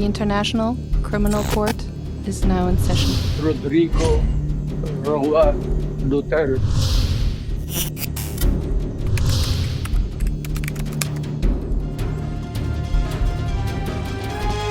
The International Criminal Court is now in session. Rodrigo Roa Duterte.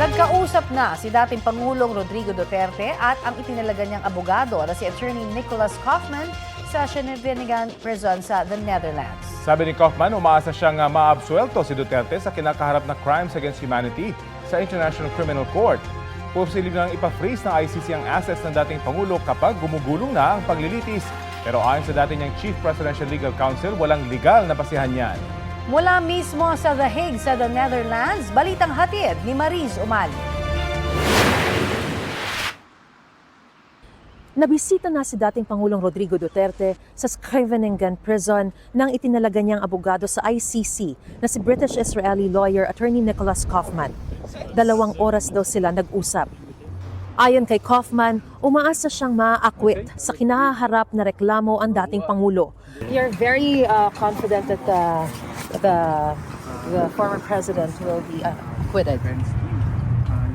Nagkausap na si dating Pangulong Rodrigo Duterte at ang itinalaga niyang abogado na si Attorney Nicholas Kaufman sa Scheveningen Prison sa the Netherlands. Sabi ni Kaufman, umaasa siyang maabsuelto si Duterte sa kinakaharap na crimes against humanity sa International Criminal Court. Posibleng nang ipa-freeze ng ICC ang assets ng dating Pangulo kapag gumugulong na ang paglilitis. Pero ayon sa dating niyang Chief Presidential Legal Counsel, walang legal na basihan yan. Mula mismo sa The Hague sa the Netherlands, balitang hatid ni Mariz Umali. Nabisita na si dating Pangulong Rodrigo Duterte sa Scheveningen Prison nang itinalaga niyang abogado sa ICC na si British-Israeli lawyer Attorney Nicholas Kaufman. 2 oras daw sila nag-usap. Ayon kay Kaufman, umaasa siyang maaakwit sa kinaharap na reklamo ang dating Pangulo. You're very confident that the former president will be acquitted.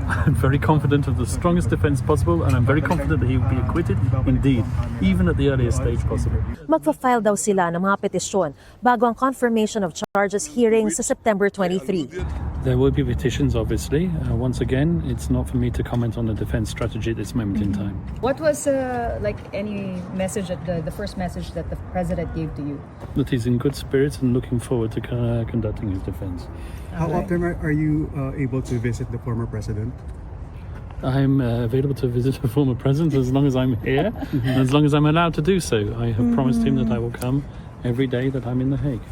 I'm very confident of the strongest defense possible, and I'm very confident that he will be acquitted, indeed, even at the earliest stage possible. Magpa-file daw sila ng mga petisyon bago ang confirmation of charges hearing sa September 23. There will be petitions, obviously. Once again, it's not for me to comment on the defense strategy at this moment in time. What was any message that the first message that the president gave to you? That he's in good spirits and looking forward to conducting his defense. How often are you able to visit the former president? I'm available to visit the former president as long as I'm here, and as long as I'm allowed to do so. I have promised him that I will come every day that I'm in The Hague.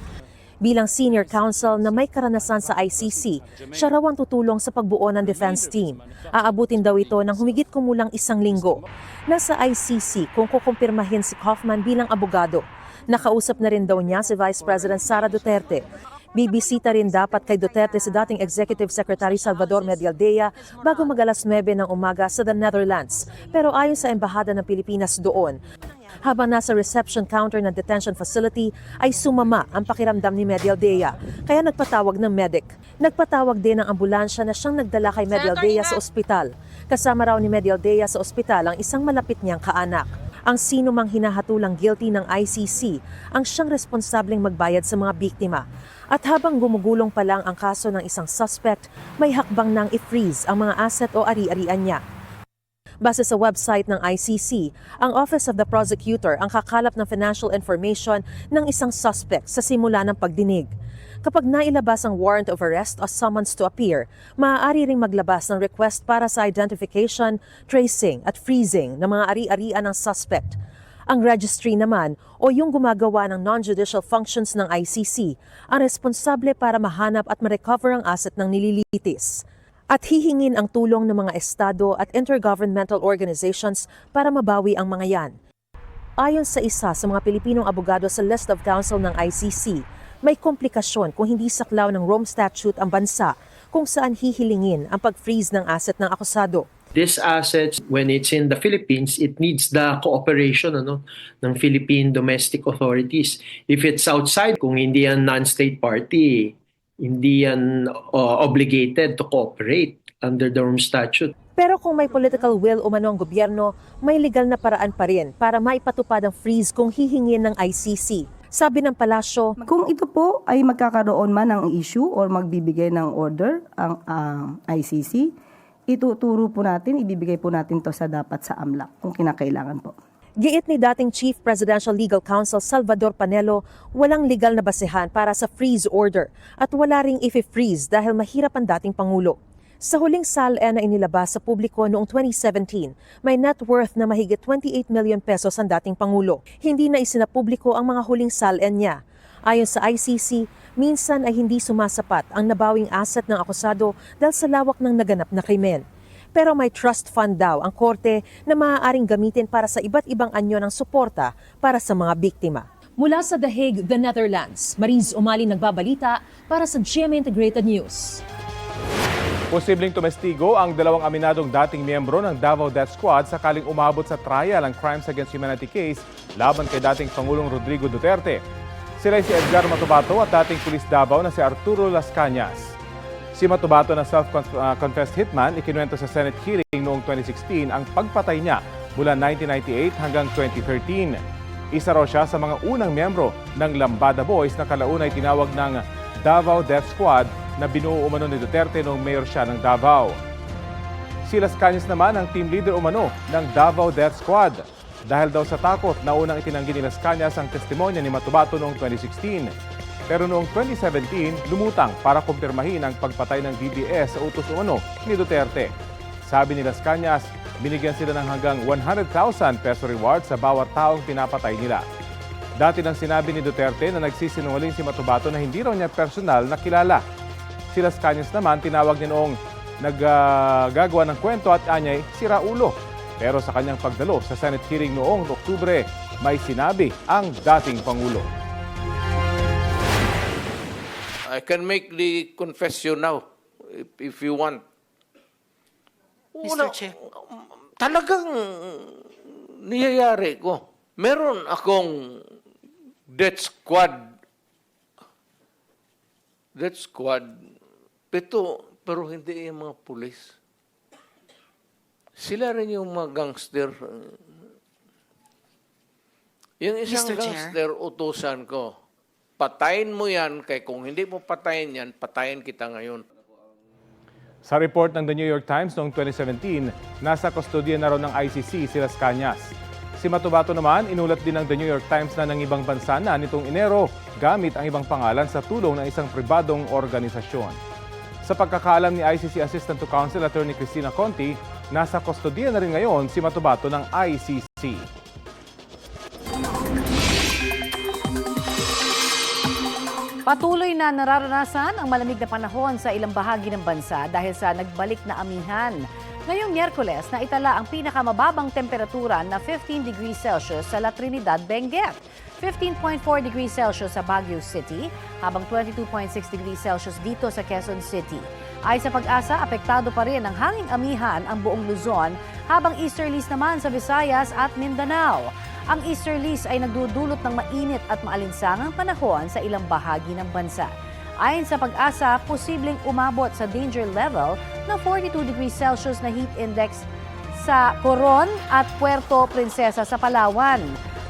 Bilang senior counsel na may karanasan sa ICC, siya raw ang tutulong sa pagbuo ng defense team. Aabutin daw ito ng humigit kumulang 1 linggo. Nasa ICC kung kukumpirmahin si Kaufman bilang abogado. Nakausap na rin daw niya si Vice President Sara Duterte. Bibisita rin dapat kay Duterte si dating Executive Secretary Salvador Medialdea bago mag-alas 9 ng umaga sa the Netherlands. Pero ayon sa Embahada ng Pilipinas doon, habang nasa reception counter ng detention facility ay sumama ang pakiramdam ni Medialdea, kaya nagpatawag ng medic. Nagpatawag din ng ambulansya na siyang nagdala kay Medialdea sa ospital. Kasama raw ni Medialdea sa ospital ang isang malapit niyang kaanak. Ang sino mang hinahatulang guilty ng ICC ang siyang responsableng magbayad sa mga biktima. At habang gumugulong pa lang ang kaso ng isang suspect, may hakbang nang i-freeze ang mga asset o ari-arian niya. Base sa website ng ICC, ang Office of the Prosecutor ang kakalap ng financial information ng isang suspect sa simula ng pagdinig. Kapag nailabas ang warrant of arrest o summons to appear, maaari ring maglabas ng request para sa identification, tracing at freezing ng mga ari-arian ng suspect. Ang registry naman o yung gumagawa ng non-judicial functions ng ICC ang responsable para mahanap at ma-recover ang asset ng nililitis. At hihingin ang tulong ng mga estado at intergovernmental organizations para mabawi ang mga yan. Ayon sa isa sa mga Pilipinong abogado sa list of counsel ng ICC, may komplikasyon kung hindi saklaw ng Rome Statute ang bansa kung saan hihilingin ang pag-freeze ng asset ng akusado. These assets, when it's in the Philippines, it needs the cooperation ng Philippine domestic authorities. If it's outside, kung hindi yan non-state party, hindi yan obligated to cooperate under the Rome Statute. Pero kung may political will umano ang gobyerno, may legal na paraan pa rin para maipatupad ang freeze kung hihingin ng ICC. Sabi ng palasyo, kung ito po ay magkakaroon man ng issue or magbibigay ng order ang ICC, ituturo po natin, ibibigay po natin to sa dapat sa AMLAC kung kinakailangan po. Giit ni dating Chief Presidential Legal Counsel Salvador Panelo, walang legal na basehan para sa freeze order at wala ring i-freeze dahil mahirap ang dating Pangulo. Sa huling SALE na inilabas sa publiko noong 2017, may net worth na mahigit 28 million pesos ang dating Pangulo. Hindi na isinapubliko ang mga huling SALE niya. Ayon sa ICC, minsan ay hindi sumasapat ang nabawing asset ng akusado dahil sa lawak ng naganap na krimen. Pero may trust fund daw ang korte na maaaring gamitin para sa iba't ibang anyo ng suporta para sa mga biktima. Mula sa The Hague, the Netherlands, Mariz Umali nagbabalita para sa GMA Integrated News. Posibleng tumestigo ang 2 aminadong dating miyembro ng Davao Death Squad sakaling umabot sa trial ang Crimes Against Humanity case laban kay dating Pangulong Rodrigo Duterte. Sila si Edgar Matubato at dating pulis Davao na si Arturo Las Cañas. Si Matubato na self-confessed hitman, ikinuwento sa Senate hearing noong 2016 ang pagpatay niya mula 1998 hanggang 2013. Isa raw siya sa mga unang miyembro ng Lambada Boys na kalaunay tinawag ng Davao Death Squad na binuo umano ni Duterte noong mayor siya ng Davao. Si Las Cañas naman ang team leader umano ng Davao Death Squad. Dahil daw sa takot na unang itinanggi ni Las Cañas ang testimonya ni Matubato noong 2016. Pero noong 2017, lumutang para kumpirmahin ang pagpatay ng DDS sa utos umano ni Duterte. Sabi ni Las Cañas, binigyan sila ng hanggang 100,000 peso reward sa bawat taong pinapatay nila. Dati nang sinabi ni Duterte na nagsisinungaling si Matubato na hindi raw niya personal na kilala. Si Las Cañas naman tinawag niya noong naggagawa ng kwento at anyay sira ulo. Pero sa kanyang pagdalo sa Senate hearing noong Oktubre, may sinabi ang dating Pangulo. I can make the confession now if you want. Mr. Chair. Talagang niyayari ko. Meron akong death squad. Pero hindi yung mga pulis. Sila rin yung mga gangster. Yung isang Mr. Chair. gangster, utusan ko. Patayin mo yan, kaya kung hindi mo patayin yan, patayin kita ngayon. Sa report ng The New York Times noong 2017, nasa kustodiya na raw ng ICC si Las Cañas. Si Matubato naman, inulat din ng The New York Times na ng ibang bansa na nitong Enero gamit ang ibang pangalan sa tulong ng isang pribadong organisasyon. Sa pagkakaalam ni ICC Assistant to Counsel Attorney Cristina Conti, nasa kustodiya na rin ngayon si Matubato ng ICC. Patuloy na nararanasan ang malamig na panahon sa ilang bahagi ng bansa dahil sa nagbalik na amihan. Ngayong Miyerkules, naitala ang pinakamababang temperatura na 15 degrees Celsius sa La Trinidad, Benguet, 15.4 degrees Celsius sa Baguio City, habang 22.6 degrees Celsius dito sa Quezon City. Ay sa Pag-asa, apektado pa rin ng hanging amihan ang buong Luzon, habang easterlies naman sa Visayas at Mindanao. Ang easterlies ay nagdudulot ng mainit at maalinsangang panahon sa ilang bahagi ng bansa. Ayon sa Pag-asa, posibleng umabot sa danger level na 42 degrees Celsius na heat index sa Coron at Puerto Princesa sa Palawan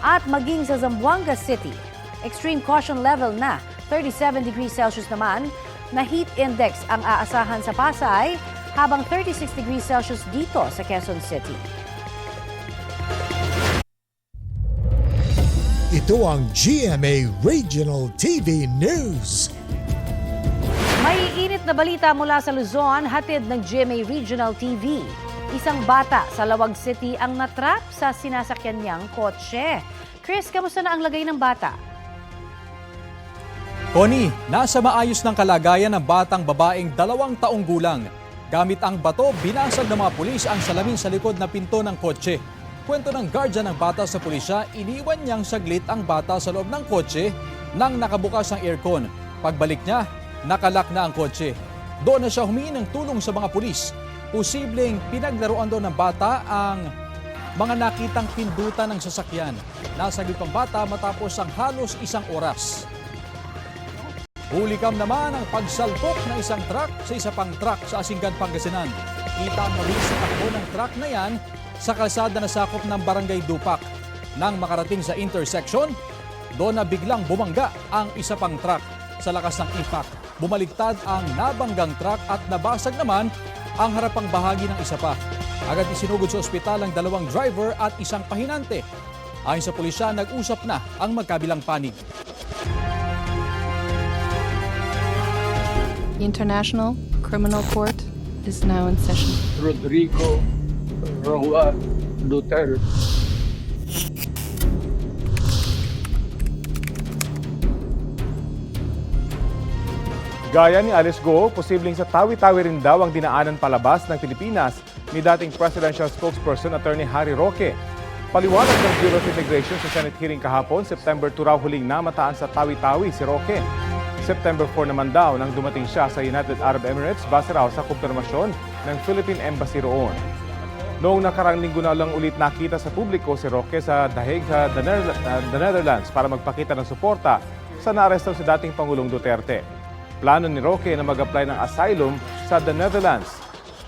at maging sa Zamboanga City. Extreme caution level na 37 degrees Celsius naman na heat index ang aasahan sa Pasay, habang 36 degrees Celsius dito sa Quezon City. Ito ang GMA Regional TV News. May init na balita mula sa Luzon, hatid ng GMA Regional TV. Isang bata sa Lawag City ang natrap sa sinasakyan niyang kotse. Chris, kamusta na ang lagay ng bata? Connie, nasa maayos ng kalagayan ng batang babaeng 2 taong gulang. Gamit ang bato, binasag ng mga pulis ang salamin sa likod na pinto ng kotse. Kwento ng guardian ng bata sa pulisya, iniwan niyang saglit ang bata sa loob ng kotse nang nakabukas ang aircon. Pagbalik niya, nakalak na ang kotse. Doon na siya humingi ng tulong sa mga pulis. Posibleng pinaglaruan doon ng bata ang mga nakitang pindutan ng sasakyan. Nasaglit ang bata matapos ang halos 1 oras. Hulikam naman ang pagsalpok ng isang truck sa isa pang truck sa Asinggan, Pangasinan. Kita ang mabilis sa takbo ng truck na yan sa kalsada na sakop ng Barangay Dupak. Nang makarating sa intersection, doon na biglang bumangga ang isa pang truck. Sa lakas ng impact, bumaligtad ang nabanggang truck at nabasag naman ang harapang bahagi ng isa pa. Agad isinugod sa ospital ang 2 driver at isang pahinante. Ayon sa pulisya, nag-usap na ang magkabilang panig. The International Criminal Court is now in session. Rodrigo Roa Duterte. Gaya ni Alice Go, posibleng sa tawi-tawi rin daw ang dinaanan palabas ng Pilipinas ni dating presidential spokesperson Attorney Harry Roque. Paliwanag ng Bureau of Immigration sa Senate hearing kahapon, September 2 raw huling namataan sa tawi-tawi si Roque. September 4 naman daw nang dumating siya sa United Arab Emirates base raw sa kumpirmasyon ng Philippine Embassy roon. Noong nakarang linggo na lang ulit nakita sa publiko si Roque sa The Hague sa The Netherlands para magpakita ng suporta sa naaresto si dating Pangulong Duterte. Plano ni Roque na mag-apply ng asylum sa the Netherlands.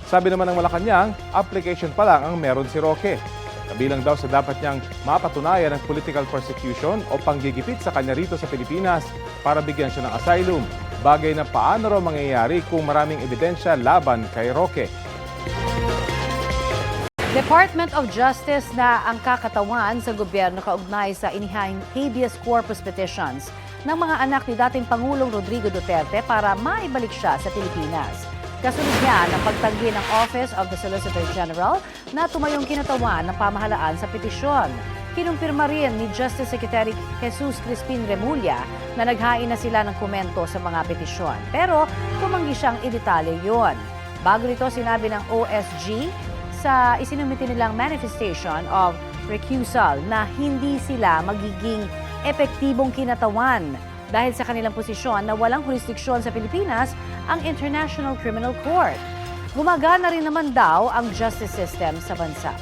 Sabi naman ng Malacanang, application pa lang ang meron si Roque. Kabilang daw sa dapat niyang mapatunayan ng political persecution o panggigipit sa kanya rito sa Pilipinas para bigyan siya ng asylum. Bagay na paano raw mangyayari kung maraming ebidensya laban kay Roque. Department of Justice na ang kakatawan sa gobyerno kaugnay sa inihahing habeas corpus petitions ng mga anak ni dating Pangulong Rodrigo Duterte para maibalik siya sa Pilipinas. Kasunod niya ang pagtanggi ng Office of the Solicitor General na tumayong kinatawan ng pamahalaan sa petisyon. Kinumpirma rin ni Justice Secretary Jesus Crispin Remulla na naghain na sila ng komento sa mga petisyon. Pero tumanggi siyang idetalye yun. Bago nito sinabi ng OSG sa isinumiti nilang manifestation of recusal na hindi sila magiging epektibong kinatawan dahil sa kanilang posisyon na walang jurisdiksyon sa Pilipinas ang International Criminal Court. Gumagana rin naman daw ang justice system sa bansa.